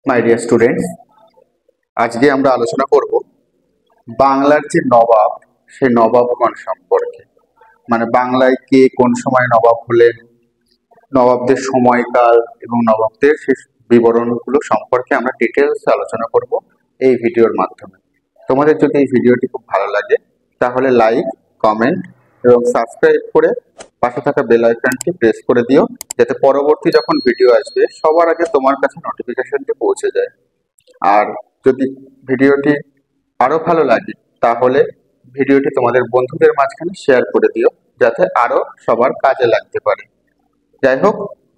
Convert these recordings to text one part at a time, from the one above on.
My dear students, আজকে আমরা আলোচনা করব বাংলার যে নবাব, সেই নবাবগণ সম্পর্কে। মানে বাংলায় কে কোন সময় নবাব হলেন, নবাবদের সময়কাল এবং নবাবদের সেই বিবরণগুলো সম্পর্কে আমরা ডিটেলস আলোচনা করব এই ভিডিওর মাধ্যমে। তোমাদের যদি এই ভিডিওটি খুব ভালো লাগে তাহলে লাইক, কমেন্ট এবং সাবস্ক্রাইব করে পাশে থাকা বেল আইকনটি প্রেস করে দিও, যাতে পরবর্তী যখন ভিডিও আসবে সবার আগে তোমার কাছে নোটিফিকেশনটি পৌঁছে যায়। আর যদি ভিডিওটি আরো ভালো লাগে তাহলে ভিডিওটি তোমাদের বন্ধুদের মাঝখানে শেয়ার করে দিও, যাতে আরো সবার কাজে লাগতে পারে। যাই হোক,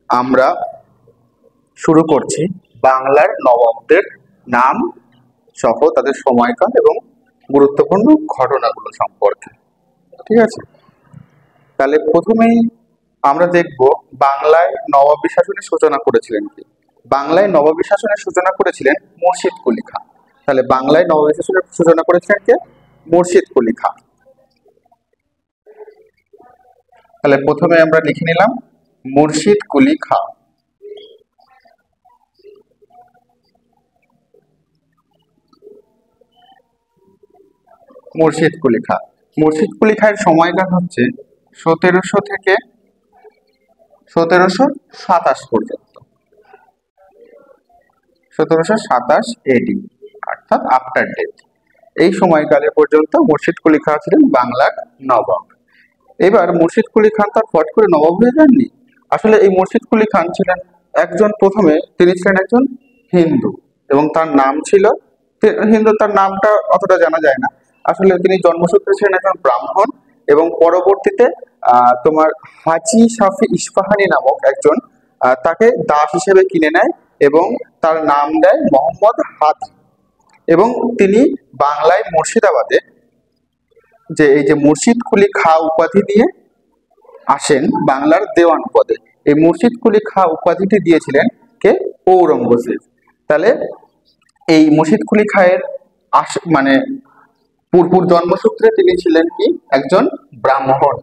আমরা শুরু করছি বাংলার নবাবদের নাম সহ তাদের সময়কাল এবং গুরুত্বপূর্ণ ঘটনাগুলো সম্পর্কে। ঠিক আছে, তাহলে প্রথমেই আমরা দেখব বাংলায় নবাবী শাসনের সূচনা করেছিলেন কি। বাংলায় নবাবী শাসনের সূচনা করেছিলেন মুর্শিদ কুলি খাঁ। তাহলে বাংলায় নবাবী শাসনের সূচনা করেছিলেন কে? মুর্শিদ কুলি খাঁ। তাহলে প্রথমে আমরা লিখে নিলাম মুর্শিদ কুলি খাঁ। মুর্শিদ কুলি খাঁ। মুর্শিদ কুলি খাঁর সময়কাল হচ্ছে 1700 থেকে 1727 পর্যন্ত। 1727 এডি, অর্থাৎ আফটার ডেথ। এই সময়কালে পর্যন্ত মুর্শিদ কুলি খাঁ ছিলেন বাংলার নবাব। এবার মুর্শিদ কুলি খান তার ফট করে নবাব হয়ে যাননি। আসলে এই মুর্শিদ কুলি খান ছিলেন একজন, প্রথমে তিনি ছিলেন একজন হিন্দু এবং তার নাম ছিল হিন্দু, তার নামটা অতটা জানা যায় না। আসলে তিনি জন্মসূত্রে ছিলেন একজন ব্রাহ্মণ এবং পরবর্তীতে তোমার হাজি শাফি ইস্পাহানি নামক একজন তাকে দাস হিসেবে কিনে নেয় এবং তার নাম দেয় মোহাম্মদ হাদি। এবং তিনি বাংলায় মুর্শিদাবাদে যে এই যে মুর্শিদ কুলি খাঁ উপাধি নিয়ে আসেন বাংলার দেওয়ান পদে। এই মুর্শিদ কুলি খাঁ উপাধিটি দিয়েছিলেন কে? ঔরঙ্গজেব। তাহলে এই মুর্শিদ কুলি খাঁয়ের মানে পূর্ব জন্মসূত্রে তিনি ছিলেন কি? একজন ব্রাহ্মণ।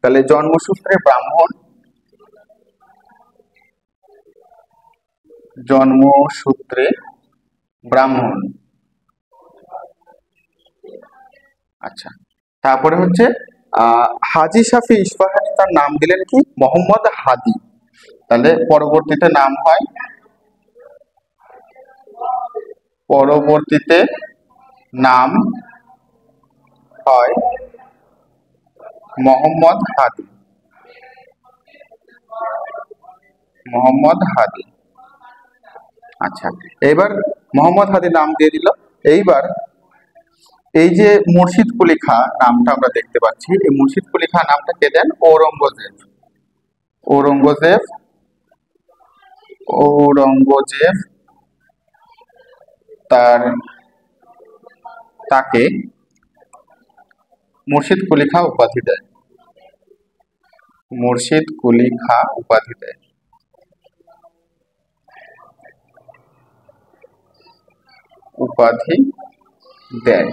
তাহলে জন্মসূত্রে ব্রাহ্মণ, জন্মসূত্রে ব্রাহ্মণ। আচ্ছা, তারপরে হচ্ছে হাজি শাফি ইস্পাহানি তার নাম দিলেন কি? মোহাম্মদ হাদি। তাহলে পরবর্তীতে নাম হয় মোহাম্মদ হাদি। মোহাম্মদ হাদি। আচ্ছা, এবার মোহাম্মদ হাদি নাম দিয়ে দিল। এইবার এই যে মুর্শিদ কুলি খাঁ নামটা আমরা দেখতে পাচ্ছি, এই মুর্শিদ কুলি খাঁ নামটা কে দেন? ঔরঙ্গজেব। ঔরঙ্গজেব ঔরঙ্গজেব তাকে মুর্শিদ কুলি খাঁ উপাধি দেয়। মুর্শিদ কুলি খাঁ উপাধি দেয়। উপাধি দেয়।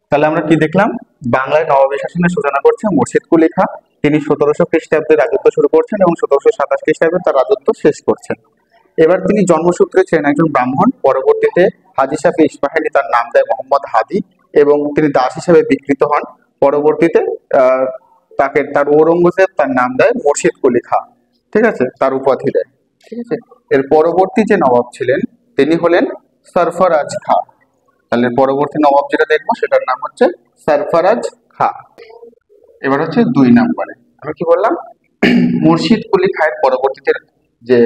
তাহলে আমরা কি দেখলাম? বাংলায় নবাবী শাসনের সূচনা করছে মুর্শিদ কুলি খাঁ। তিনি 1700 খ্রিস্টাব্দে রাজত্ব শুরু করছেন এবং 1727 খ্রিস্টাব্দে তার রাজত্ব শেষ করছেন। এবার তিনি জন্মসূত্রে ছিলেন একজন ব্রাহ্মণ। পরবর্তীতে হাজি শাফি ইস্পাহানি তার নাম দেয় মোহাম্মদ হাদি এবং তিনি দাস হিসেবে বিকৃত হন। পরবর্তীতে তার ঔরঙ্গজেব তার নাম দেয় মুর্শিদ কুলি খাঁ। ঠিক আছে, তার উপাধি দেয়। ঠিক আছে, এর পরবর্তী যে নবাব ছিলেন তিনি হলেন সরফরাজ খাঁ। তাহলে পরবর্তী নবাব যেটা দেখবো সেটার নাম হচ্ছে সরফরাজ খাঁ। এবার হচ্ছে 2 নম্বরে আমি কি বললাম? মুর্শিদ কুলি খাঁয়ের পরবর্তীতে যে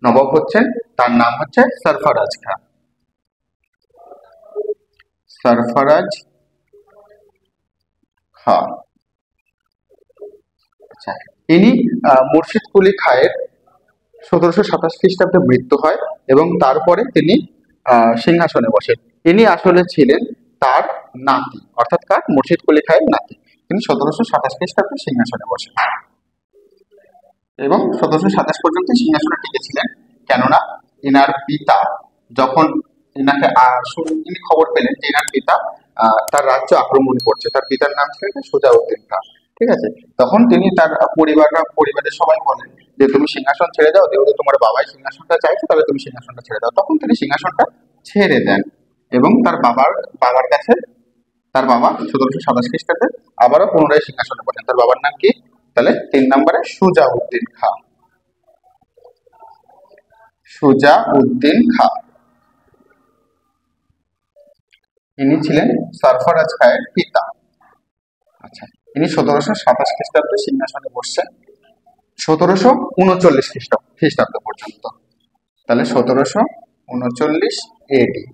নবাব হচ্ছেন তার নাম হচ্ছে সরফরাজ খাঁ। সরফরাজ খাঁ। আচ্ছা, ইনি মুর্শিদ কুলি খাঁয়ের 1727 খ্রিস্টাব্দে মৃত্যু হয় এবং তারপরে তিনি সিংহাসনে বসেন। ইনি আসলে ছিলেন তার নাতি, অর্থাৎ কার? মুর্শিদ কুলি খাঁয়ের নাতি। তিনি 1727 খ্রিস্টাব্দে সিংহাসনে বসেন এবং 1727 পর্যন্ত সিংহাসনে টিকেছিলেন। কেননা এনার পিতা যখন ইনি খবর পেলেন যে এনার পিতা তার রাজ্য আক্রমণ করছে, তার পিতার নাম ছিল সোজাউদ্দিন খাঁ। ঠিক আছে। তখন তিনি তার পরিবারের সবাই বলেন যে তুমি সিংহাসন ছেড়ে দাও, যেহেতু তোমার বাবাই সিংহাসনটা চাইছে তাহলে তুমি সিংহাসনটা ছেড়ে দাও। তখন তিনি সিংহাসনটা ছেড়ে দেন এবং তার বাবার কাছে, তার বাবা 1727 খ্রিস্টাব্দে আবারও পুনরায় সিংহাসনে বসেন। তার বাবার নাম কি? তাহলে 3 নম্বরে সুজাউদ্দিন খাঁ। সুজাউদ্দিন খাঁ ইনি ছিলেন সরফরাজ খাঁয়ের পিতা। আচ্ছা, ইনি 1727 খ্রিস্টাব্দে সিংহাসনে বসছেন 1739 খ্রিস্টাব্দ পর্যন্ত। তাহলে 1739 এডি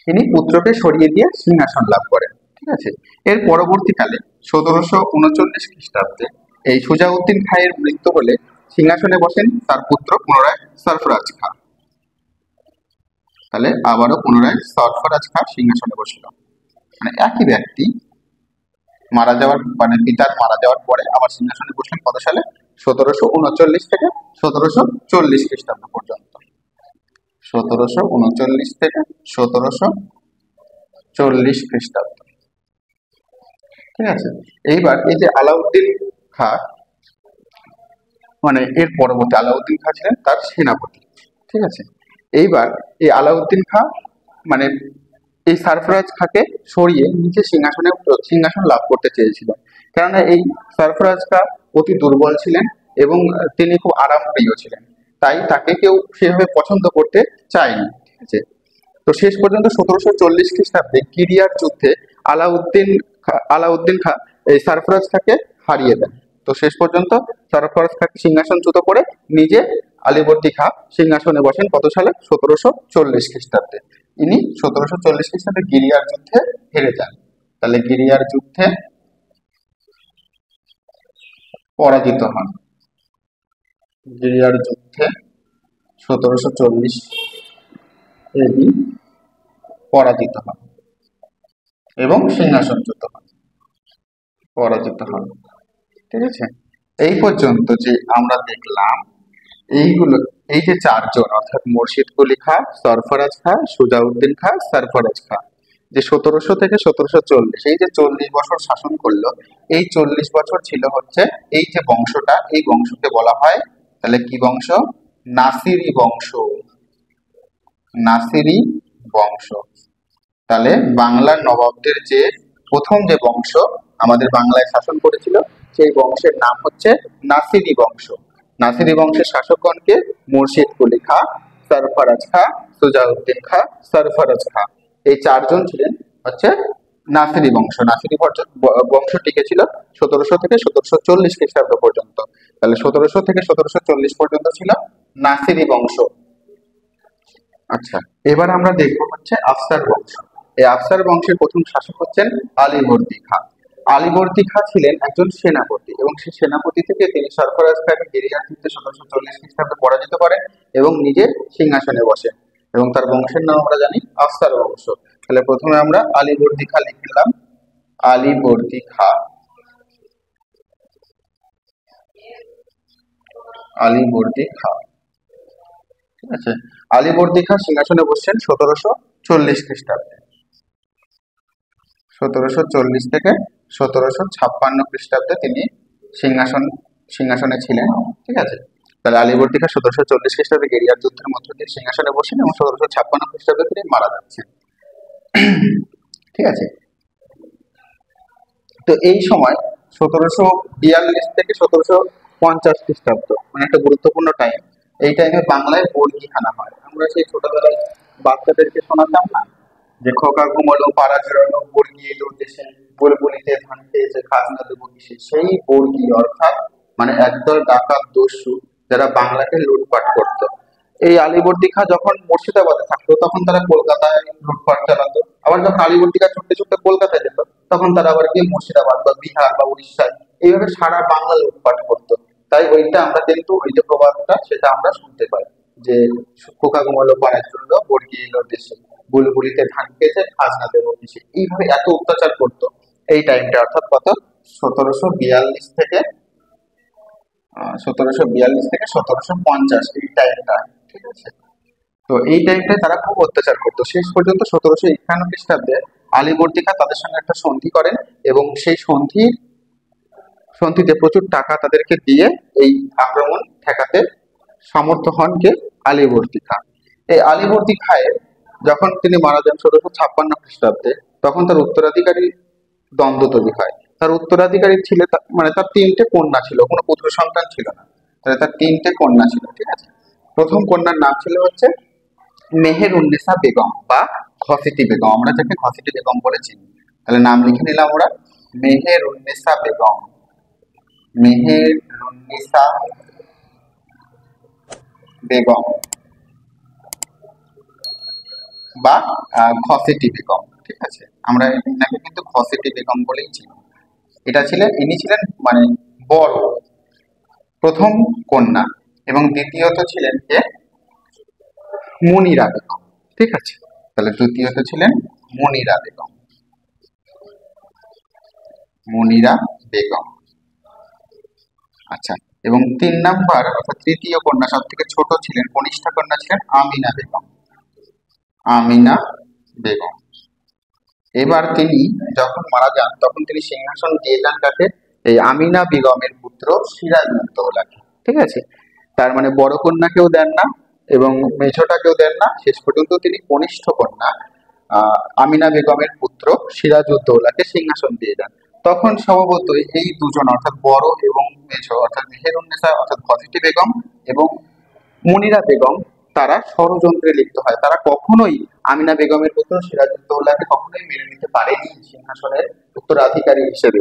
তিনি পুত্রকে সরিয়ে দিয়ে সিংহাসন লাভ করেন। ঠিক আছে। এর পরবর্তীকালে 1739 খ্রিস্টাব্দে এই সুজাউদ্দিন খাঁয়ের মৃত্যু হলে সিংহাসনে বসেন তার পুত্র পুনরায় সরফরাজ খাঁ। তাহলে আবারও পুনরায় সরফরাজ খাঁ সিংহাসনে বসল। মানে একই ব্যক্তি মারা যাওয়ার, মানে পিতার মারা যাওয়ার পরে আবার সিংহাসনে বসলেন কত সালে? 1739 থেকে 1740 খ্রিস্টাব্দ পর্যন্ত। 1739 থেকে 1740 খ্রিস্টাব্দ। ঠিক আছে। এইবার এই যে আলাউদ্দিন খাঁ, মানে এর পরবর্তী আলাউদ্দিন খাঁ ছিলেন তার সেনাপতি। ঠিক আছে। এইবার এই আলাউদ্দিন খাঁ মানে এই সরফরাজ খাঁকে সরিয়ে নিচে সিংহাসন লাভ করতে চেয়েছিলেন। কেননা এই সরফরাজ খাঁ অতি দুর্বল ছিলেন এবং তিনি খুব আরামপ্রিয় ছিলেন, তাই তাকে কেউ সেভাবে পছন্দ করতে চায়নি। ঠিক আছে। তো শেষ পর্যন্ত 1740 খ্রিস্টাব্দে কিরিয়ার যুদ্ধে আলাউদ্দিন খাঁ এই সরফরাজ খাঁকে হারিয়ে দেন। তো শেষ পর্যন্ত সরফরাজ খাঁকে সিংহাসনচ্যুত করে নিজে আলীবর্দী খাঁ সিংহাসনে বসেন কত সালে? 1740 খ্রিস্টাব্দে। ইনি 1740 খ্রিস্টাব্দে গিরিয়ার যুদ্ধে হেরে যান। তাহলে গিরিয়ার যুদ্ধে পরাজিত হন। গিরিয়ার যুদ্ধে 1740 এডি পরাজিত হন এবং সিংহাসনচ্যুত হন, পরাজিত হন। ঠিক আছে। এই পর্যন্ত যে আমরা দেখলাম এইগুলো, এই যে চারজন অর্থাৎ মুর্শিদ কুলি খাঁ, সরফরাজ খাঁ, সুজাউদ্দিন খাঁ, সরফরাজ খাঁ, যে 1700 থেকে 1740 এই যে 40 বছর শাসন করলো, এই 40 বছর ছিল হচ্ছে এই যে বংশটা, এই বংশকে বলা হয় তাহলে কি বংশ? নাসিরি বংশ। নাসিরি বংশ। তাহলে বাংলার নবাবদের যে প্রথম যে বংশ আমাদের বাংলায় শাসন করেছিল সেই বংশের নাম হচ্ছে নাসিরি বংশ। নাসিরি বংশের শাসকগণকে মুর্শিদ কুলি খাঁ, সরফরাজ খাঁ, সুজাউদ্দিন খাঁ, সরফরাজ খাঁ, এই চারজন ছিলেন হচ্ছে নাসিরি বংশ। নাসিরি বংশ টিকে ছিল 1700 থেকে 1740 খ্রিস্টাব্দ পর্যন্ত। তাহলে 1700 থেকে 1740 পর্যন্ত ছিল নাসিরি বংশ। আচ্ছা, এবার আমরা দেখবো হচ্ছে আফসার বংশ। এই আফসার বংশের প্রথম শাসক হচ্ছেন আলীবর্দী খাঁ। আলীবর্দী খাঁ ছিলেন একজন সেনাপতি এবং সেই সেনাপতি থেকে তিনি সরফরাজ খাঁকে গিরিয়ার যুদ্ধে 1740 খ্রিস্টাব্দে পরাজিত করেন এবং নিজে সিংহাসনে বসেন এবং তার বংশের নাম আমরা জানি আফসার বংশ। তাহলে প্রথমে আমরা আলীবর্দী খাঁ লিখলাম, আলীবর্দী খাঁ, আলীবর্দী খাঁ। ঠিক আছে। আলীবর্দী খাঁ সিংহাসনে বসছেন 1740 খ্রিস্টাব্দে। 1740 থেকে 1756 খ্রিস্টাব্দে তিনি সিংহাসনে ছিলেন। ঠিক আছে। তাহলে আলীবর্দী খাঁ 1740 খ্রিস্টাব্দে গেরিয়ার যুদ্ধের মধ্য দিয়ে সিংহাসনে বসেন এবং 1756 খ্রিস্টাব্দে তিনি মারা যাচ্ছেন। ঠিক আছে। তো এই সময় 1742 থেকে 1750 খ্রিস্টাব্দ মানে একটা গুরুত্বপূর্ণ টাইম। এই টাইমে বাংলায় বর্গি হানা হয়। আমরা সেই ছোটবেলায় বাচ্চাদেরকে শোনাতাম না যে খোকা ঘুমালো পাড়া ঝেড়ানো, বর্গি এলো দেশে, বুলবুলিতে ধান খেয়েছে, খাজনা দেবো কিসে। সেই বর্গি অর্থাৎ মানে একদল ডাকাত দস্যু যারা বাংলাকে লুটপাট করত। এই আলীবর্দী খাঁ যখন মুর্শিদাবাদে থাকতো তখন তারা কলকাতায় লুটপাট চালাতো, আবার যখন আলীবর্দী খাঁ ছুটতে ছুটতে কলকাতায় যেত তখন তারা আবার গিয়ে মুর্শিদাবাদ বা বিহার বা উড়িষ্যায় এইভাবে সারা বাংলা লুটপাট করতো। তাই ওইটা আমরা কিন্তু ওই যে প্রবাদটা সেটা আমরা শুনতে পাই যে খোকা ঘুমালো পাড়ার জন্য, বর্গি এলো দেশে, বুলবুলিতে ধান খেয়েছে, খাজনা দেবো কিসে। এইভাবে এত অত্যাচার করতো এই টাইমটা, অর্থাৎ কত? 1742 থেকে 1750 এই টাইমটা। ঠিক আছে। তো এই টাইমটায় তারা খুব অত্যাচার করতো। শেষ পর্যন্ত 1751 খ্রিস্টাব্দে আলীবর্দী খাঁ তাদের সঙ্গে একটা সন্ধি করেন এবং সেই সন্ধিতে প্রচুর টাকা তাদেরকে দিয়ে এই আক্রমণ ঠেকাতে সমর্থ হন কে? আলীবর্দী খাঁ। এই আলীবর্দী খাঁয়ের যখন তিনি মারা যান ১৬৫৬ খ্রিস্টাব্দে, তখন তার উত্তরাধিকারী দ্বন্দ্ব তৈরি হয়। তার উত্তরাধিকারী ছিল মানে তার ৩টে কন্যা ছিল, কোনো পুত্র সন্তান ছিল না। তাহলে তার ৩টে কন্যা ছিল, ঠিক আছে। প্রথম কন্যার নাম ছিল হচ্ছে মেহেরুন্নেসা বেগম বা ঘসেটি বেগম, আমরা যাকে ঘসেটি বেগম বলে চিনি। তাহলে নাম লিখে নিলাম আমরা, মেহেরুন্নেসা বেগম, মেহেরুন্নেসা বেগম বা ঘসেটি বেগম, ঠিক আছে। আমরা এনাকে কিন্তু ঘসেটি বেগম বলেই চিনি। ইনি ছিলেন মানে বড় প্রথম কন্যা, এবং দ্বিতীয়ত ছিলেন কে? মুনিরা বেগম, ঠিক আছে। তাহলে দ্বিতীয়ত ছিলেন মুনিরা বেগম, মুনিরা বেগম। আচ্ছা, এবং ৩ নাম্বার অর্থাৎ তৃতীয় কন্যা, সব থেকে ছোট ছিলেন, কনিষ্ঠ কন্যা ছিলেন আমিনা বেগম, আমিনা বেগম। এবার তিনি যখন মারা যান তখন তিনি সিংহাসন দিয়ে যান কাকে? এই আমিনা বেগমের পুত্র সিরাজউদ্দৌলাকে, ঠিক আছে। তার মানে বড় কন্যাকেও দেন না এবং মেঝোটাকেও দেন না, শেষ পর্যন্ত তিনি কনিষ্ঠ কন্যা আমিনা বেগমের পুত্র সিরাজউদ্দৌলাকে সিংহাসন দিয়ে যান। তখন স্বভাবতই এই দুজন অর্থাৎ বড় এবং মেঝো অর্থাৎ মেহেরুন্নেসা অর্থাৎ ঘসেটি বেগম এবং মুনিরা বেগম তারা ষড়যন্ত্রে লিপ্ত হয়। তারা কখনোই আমিনা বেগমের পুত্র সিরাজউদ্দৌলাকে কখনোই মেনে নিতে পারেনি সিংহাসনের উত্তরাধিকারী হিসেবে।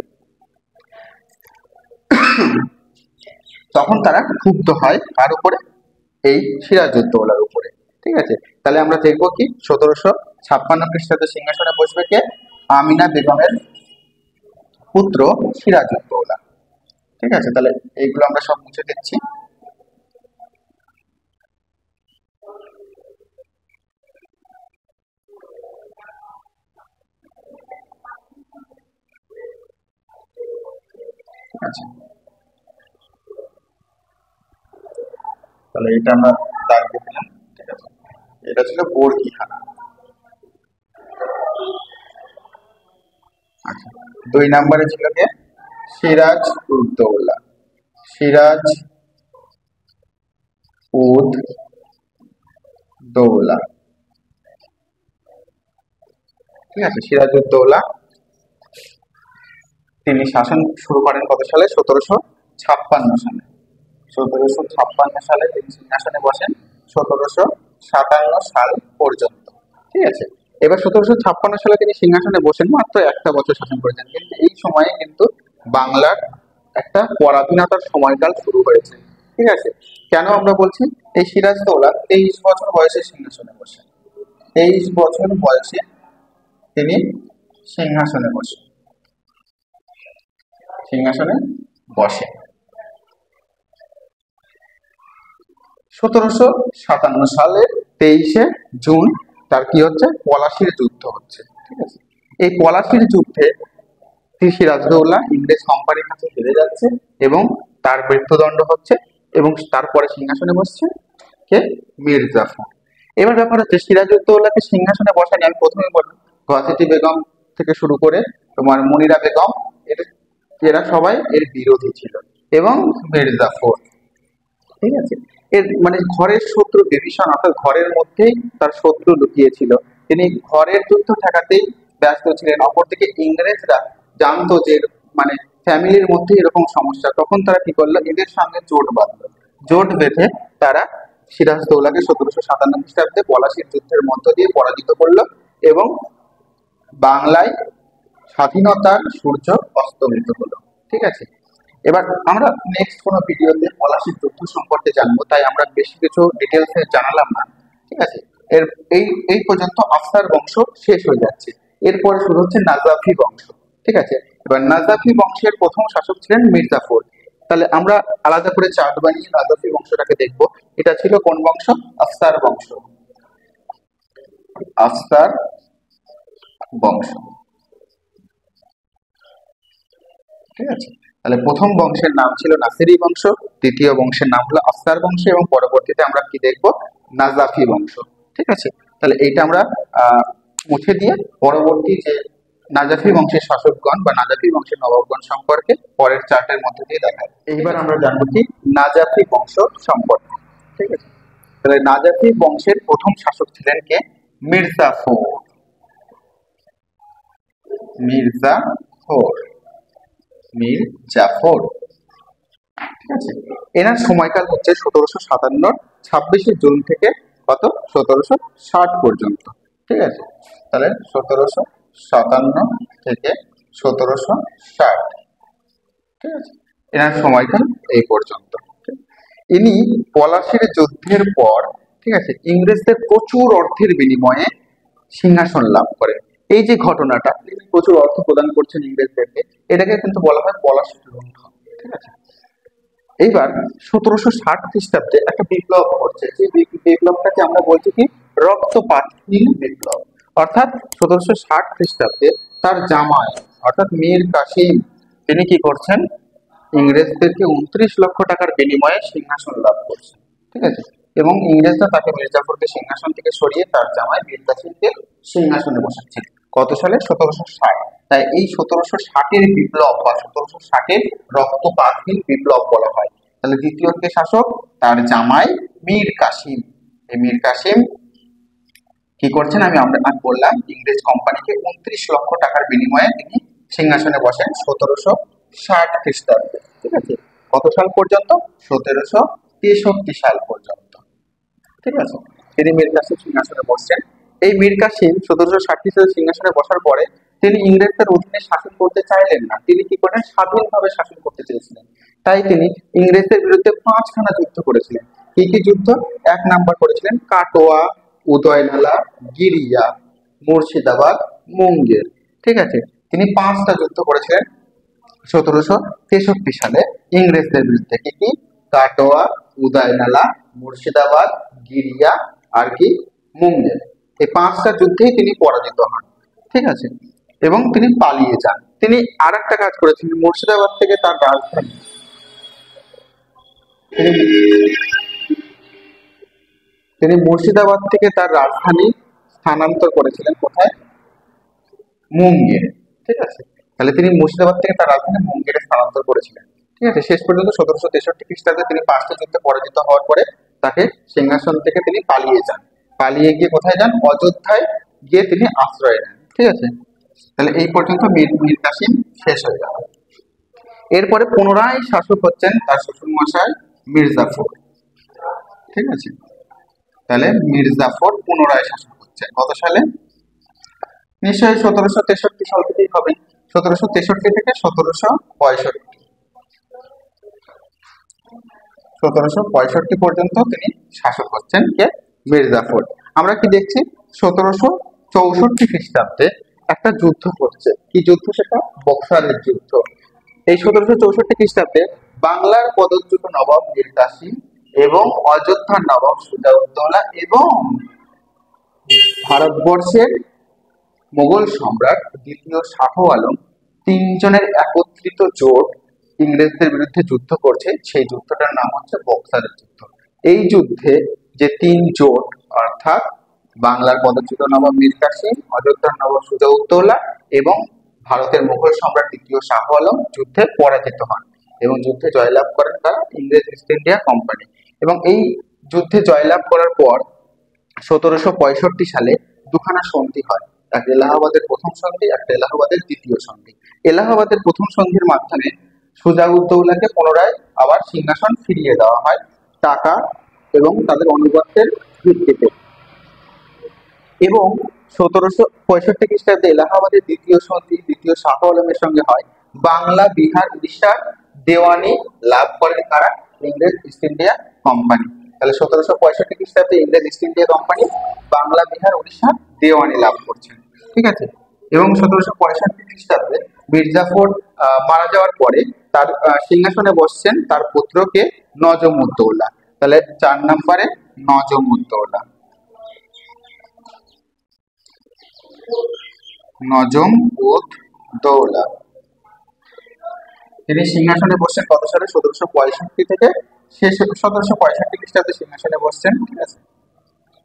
তখন তারা ক্ষুব্ধ হয় কার উপরে? এই সিরাজউদ্দৌলার উপরে, ঠিক আছে। তাহলে আমরা দেখবো কি ১৭৫৬ সিংহাসনে বসবে কে? আমিনা বেগমের পুত্র সিরাজউদ্দৌলা, ঠিক আছে। তাহলে এইগুলো আমরা সব মুছে দিচ্ছি। আচ্ছা, তাহলে এটা আমরা দাগ দিয়ে দিলাম, ঠিক আছে। এটা ছিল বর্গীখানা। আচ্ছা, ২ নম্বরে ছিল কে? সিরাজ উদ্দৌলা, সিরাজ উদ দৌলা, ঠিক আছে। সিরাজউদ্দৌলা তিনি শাসন শুরু করেন কত সালে? ১৭৫৬ সালে। ১৭৫৬ সালে তিনি সিংহাসনে বসেন ১৭৫৭ সাল পর্যন্ত, ঠিক আছে। এবার ১৭৫৬ সালে তিনি সিংহাসনে বসেন, মাত্র একটা বছর শাসন করেছেন, কিন্তু এই সময়ে কিন্তু বাংলার একটা পরাধীনতার সময়কাল শুরু হয়েছে, ঠিক আছে। কেন আমরা বলছি? এই সিরাজদৌলা ২৩ বছর বয়সে সিংহাসনে বসেন, ২৩ বছর বয়সে তিনি সিংহাসনে বসেন, সিংহাসনে বসে। ১৭৫৭ সালের ২৩শে জুন তার কি হচ্ছে? পলাশীর যুদ্ধ হচ্ছে, ঠিক আছে। এই পলাশীর যুদ্ধে সিরাজদৌল্লা ইংরেজ কোম্পানির কাছে হেরে যাচ্ছে এবং তার মৃত্যুদণ্ড হচ্ছে, এবং তারপরে সিংহাসনে বসছে কে? মির্জাফর। এবার ব্যাপার হচ্ছে সিরাজউদ্দৌলাকে সিংহাসনে বসানি, আমি প্রথমেই বললাম, ঘসেটি বেগম থেকে শুরু করে তোমার মুনিরা বেগম, এরা সবাই এর বিরোধী ছিল, এবং মির্জাফর, ঠিক আছে। এর মানে ঘরের শত্রু বিভীষণ, অর্থাৎ ঘরের মধ্যেই তার শত্রু লুকিয়েছিল, তিনি ঘরের যুদ্ধ ঠেকাতেই ব্যস্ত ছিলেন। অপরদিকে ইংরেজরা জানতো যে মানে ফ্যামিলির মধ্যে এরকম সমস্যা, তখন তারা কি করলো? এদের সঙ্গে জোট বাঁধলো, জোট বেঁধে তারা সিরাজদৌলাকে ১৭৫৭ খ্রিস্টাব্দে পলাশীর যুদ্ধের মধ্য দিয়ে পরাজিত করলো এবং বাংলায় স্বাধীনতার সূর্য অস্তমিত হলো, ঠিক আছে। এবার আমরা নেক্সট কোনো ভিডিওতে পলাশীর যুদ্ধ সম্পর্কে জানবো, তাই আমরা বেশি কিছু ডিটেলসে জানালাম না, ঠিক আছে। এর এই পর্যন্ত আফসার বংশ শেষ হয়ে যাচ্ছে, এরপরে শুরু হচ্ছে নাজাফি বংশ, ঠিক আছে। এবার নাজাফি বংশের প্রথম শাসক ছিলেন মির্জাফর। তাহলে আমরা আলাদা করে চার্ট বানিয়ে নাজাফি বংশটাকে দেখব। এটা ছিল কোন বংশ? আফসার বংশ, আফসার বংশ, ঠিক আছে। তাহলে প্রথম বংশের নাম ছিল নাসিরি বংশ, দ্বিতীয় বংশের নাম হলো আফসার বংশ, এবং পরবর্তীতে আমরা কি দেখবো? নাজাফি বংশ, ঠিক আছে। তাহলে এইটা আমরা মুছে দিয়ে পরবর্তী যে নাজাফি বংশের শাসকগণ বা নাজাফি বংশের নবাবগণ সম্পর্কে পরের চার্টের মধ্যে দিয়ে দেখায়। এইবার আমরা জানবো কি নাজাফি বংশ সম্পর্কে। ঠিক আছে, তাহলে নাজাফি বংশের প্রথম শাসক ছিলেন কে? মির্জাফর। মির্জাফর মির্জাফর ঠিক আছে, এনার সময়কাল হচ্ছে 1757 26শে জুন থেকে কত 1760 পর্যন্ত। ঠিক আছে, তাহলে 1757 থেকে 1760। ঠিক আছে, এনার সময়কাল এই পর্যন্ত। ইনি পলাশির যুদ্ধের পর, ঠিক আছে, ইংরেজদের প্রচুর অর্থের বিনিময়ে সিংহাসন লাভ করেন। এই যে ঘটনাটা, তিনি প্রচুর অর্থ প্রদান করছেন ইংরেজদেরকে, এটাকে কিন্তু বলা হয় পলাশির লুণ্ঠন। ঠিক আছে, এইবার 1760 খ্রিস্টাব্দে একটা বিপ্লব ঘটছে, যে বিপ্লবটাকে আমরা বলছি কি রক্তপাতহীন বিপ্লব। অর্থাৎ 1760 খ্রিস্টাব্দে তার জামাই অর্থাৎ মীর কাসিম তিনি কি করছেন? ইংরেজদেরকে 29 লক্ষ টাকার বিনিময়ে সিংহাসন লাভ করছেন। ঠিক আছে, এবং ইংরেজরা তাকে মির্জাফরকে সিংহাসন থেকে সরিয়ে তার জামাই মীর কাসিমকে সিংহাসনে বসাচ্ছেন। কত সালে? 1760। তাই এই 1760-এর বিপ্লব বা 1760-এর রক্তপাতহীন বিপ্লব বলা হয়। তাহলে দ্বিতীয় কে শাসক? তার জামাই মীর কাসিম। এই মীর কাসিম কি করছেন? আমি বললাম ইংরেজ কোম্পানিকে 29 লক্ষ টাকার বিনিময়ে তিনি সিংহাসনে বসেন 1760 খ্রিস্টাব্দে। ঠিক আছে, কত সাল পর্যন্ত? 1763 সাল পর্যন্ত। ঠিক আছে, তিনি মীর কাসিম সিংহাসনে বসছেন। এই মীর কাসিম 1760 সালে সিংহাসনে বসার পরে তিনি ইংরেজদের অধীনে শাসন করতে চাইলেন না। তিনি কি করেন? স্বাধীনভাবে শাসন করতে চেয়েছিলেন। তাই তিনি ইংরেজদের বিরুদ্ধে 5খানা যুদ্ধ করেছিলেন। কি কি যুদ্ধ? 1 নাম্বার করেছিলেন কাটোয়া, উদয়নালা, গিরিয়া, মুর্শিদাবাদ, মুঙ্গের। ঠিক আছে, তিনি 5টা যুদ্ধ করেছিলেন 1763 সালে ইংরেজদের বিরুদ্ধে। কি কি? কাটোয়া, উদয়নালা, মুর্শিদাবাদ, গিরিয়া আর কি মুঙ্গের। এই 5টা যুদ্ধেই তিনি পরাজিত হন। ঠিক আছে, এবং তিনি পালিয়ে যান। তিনি আর একটা কাজ করেছিলেন, মুর্শিদাবাদ থেকে তার রাজধানী তিনি মুর্শিদাবাদ থেকে তার রাজধানী স্থানান্তর করেছিলেন কোথায়? মুঙ্গেরে। ঠিক আছে, তাহলে তিনি মুর্শিদাবাদ থেকে তার রাজধানী মুঙ্গেরে স্থানান্তর করেছিলেন। ঠিক আছে, শেষ পর্যন্ত 1763 খ্রিস্টাব্দে তিনি 5টা যুদ্ধে পরাজিত হওয়ার পরে তাকে সিংহাসন থেকে তিনি পালিয়ে যান। পালিয়ে গিয়ে কোথায় যান? অযোধ্যায় গিয়ে তিনি আশ্রয় নেন। ঠিক আছে, তাহলে এই পর্যন্ত মীর কাসিম শেষ হয়ে গেল। এরপরে পুনরায় শাসক হচ্ছেন তার শ্বশুরমশাই মির্জাফর। ঠিক আছে, তাহলে মির্জাফর পুনরায় শাসক হচ্ছেন কত সালে? নিশ্চয়ই 1763 সাল থেকেই হবে। 1763 থেকে 1765। 1765 পর্যন্ত তিনি শাসক হচ্ছেন কে? মির্জাফর। আমরা কি দেখছি? 1764 খ্রিস্টাব্দে একটা যুদ্ধ ঘটছে। কি যুদ্ধ সেটা? বক্সারের যুদ্ধ। এই 1764 খ্রিস্টাব্দে বাংলার পদচ্যুত নবাব মীর কাসিম এবং অযোধ্যার নবাব সুজাউদ্দৌলা এবং ভারতবর্ষের মোগল সম্রাট দ্বিতীয় শাহ আলম 3জনের একত্রিত জোট ইংরেজদের বিরুদ্ধে যুদ্ধ করছে। সেই যুদ্ধটার নাম হচ্ছে বক্সারের যুদ্ধ। এই যুদ্ধে যে 3 জোট অর্থাৎ বাংলার পদচ্যুত নবাব মীর কাসিম, অযোধ্যার নবাব সুজাউদ্দৌলা এবং ভারতের মুঘল সম্রাট দ্বিতীয় শাহ আলম যুদ্ধে পরাজিত হন এবং যুদ্ধে জয়লাভ করেন তারা ইংরেজ ইস্ট ইন্ডিয়া কোম্পানি। এবং এই যুদ্ধে জয়লাভ করার পর 1765 সালে দুখানা সন্ধি হয়। একটা এলাহাবাদের প্রথম সন্ধি, একটা এলাহাবাদের দ্বিতীয় সন্ধি। এলাহাবাদের প্রথম সন্ধির মাধ্যমে সুজাউদ্দৌলাকে পুনরায় আবার সিংহাসন ফিরিয়ে দেওয়া হয় টাকা এবং তাদের অনুগত্যের ভিত্তিতে। এবং 1765 খ্রিস্টাব্দে এলাহাবাদের দ্বিতীয় সন্ধি দ্বিতীয় শাহ আলমের সঙ্গে হয়। বাংলা, বিহার, উড়িষ্যার দেওয়ানি লাভ করেন কারা? ইংরেজ ইস্ট ইন্ডিয়া কোম্পানি। তাহলে 1765 খ্রিস্টাব্দে ইংরেজ east India company Bangla, Bihar, Orissa দেওয়ানি লাভ করছেন। ঠিক আছে, এবং 1765 খ্রিস্টাব্দে মির্জাফর মারা যাওয়ার পরে তার সিংহাসনে বসছেন তার পুত্রকে নজমউদ্দৌলা। তাহলে 4 নম্বরে নজমউদ্দৌলা। নজমউদ্দৌলা তিনি সিংহাসনে বসছেন কত সালে? 1765 থেকে 1765 খ্রিস্টাব্দে সিংহাসনে বসছেন। ঠিক আছে,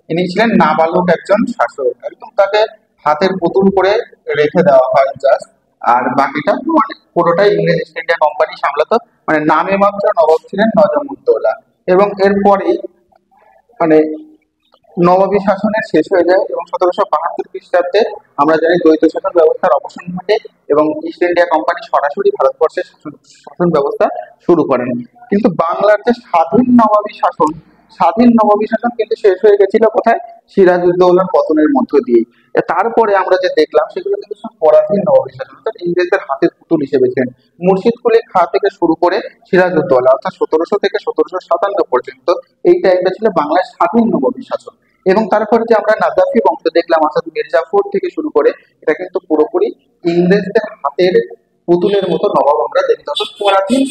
ইনি ছিলেন নাবালক একজন শাসক, একদম তাকে হাতের পুতুল করে রেখে দেওয়া হয় জাস্ট। আর বাকিটা মানে পুরোটাই ইংরেজ ইস্ট ইন্ডিয়া কোম্পানি সামলাতো। মানে নামে মাত্র নবাব ছিলেন নজমউদ্দৌলা। এবং এরপরেই মানে নবাবী শাসনের শেষ হয়ে যায় এবং 1772 খ্রিস্টাব্দে আমরা জানি দ্বৈত শাসন ব্যবস্থার অবসান ঘটে এবং ইস্ট ইন্ডিয়া কোম্পানি সরাসরি ভারতবর্ষের শাসন শাসন ব্যবস্থা শুরু করেন। কিন্তু বাংলার যে স্বাধীন নবাবী শাসন কিন্তু শেষ হয়ে গেছিল কোথায়? সিরাজউদ্দৌলার পতনের মধ্য দিয়ে। তারপরে আমরা যে দেখলাম সেগুলো কিন্তু সব পরাধীন নবাবী শাসন, অর্থাৎ ইংরেজদের হাতের পুতুল হিসেবে ছিলেন। মুর্শিদ কুলি খাঁ থেকে শুরু করে সিরাজউদ্দৌলা, অর্থাৎ 1700 থেকে 1757 পর্যন্ত এই টাইমটা ছিল বাংলার স্বাধীন নবাবী শাসন। এবং তারপরে যে আমরা নাজাফি বংশ দেখলাম, অর্থাৎ মির্জাফর থেকে শুরু করে, এটা কিন্তু পুরোপুরি ইংরেজদের হাতের পুতুলের মতো নবাব আমরা দেখতে, অর্থাৎ পরাধীন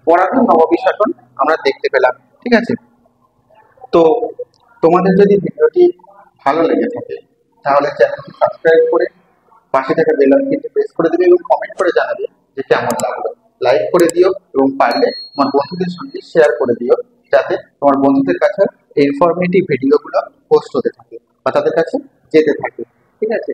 পরাধীন নবাবী শাসন আমরা দেখতে পেলাম। ঠিক আছে? তো তোমাদের যদি ভিডিওটি ভালো লেগে থাকে তাহলে চ্যানেলটি সাবস্ক্রাইব করে পাশে থাকা বেল আইকনটি প্রেস করে দেবে এবং কমেন্ট করে জানাবে যে কেমন লাগলো। লাইক করে দিও এবং পারলে তোমার বন্ধুদের সঙ্গে শেয়ার করে দিও, যাতে তোমার বন্ধুদের কাছে ইনফরমেটিভ ভিডিওগুলো পোস্ট হতে থাকে বা তাদের কাছে যেতে থাকে। ঠিক আছে?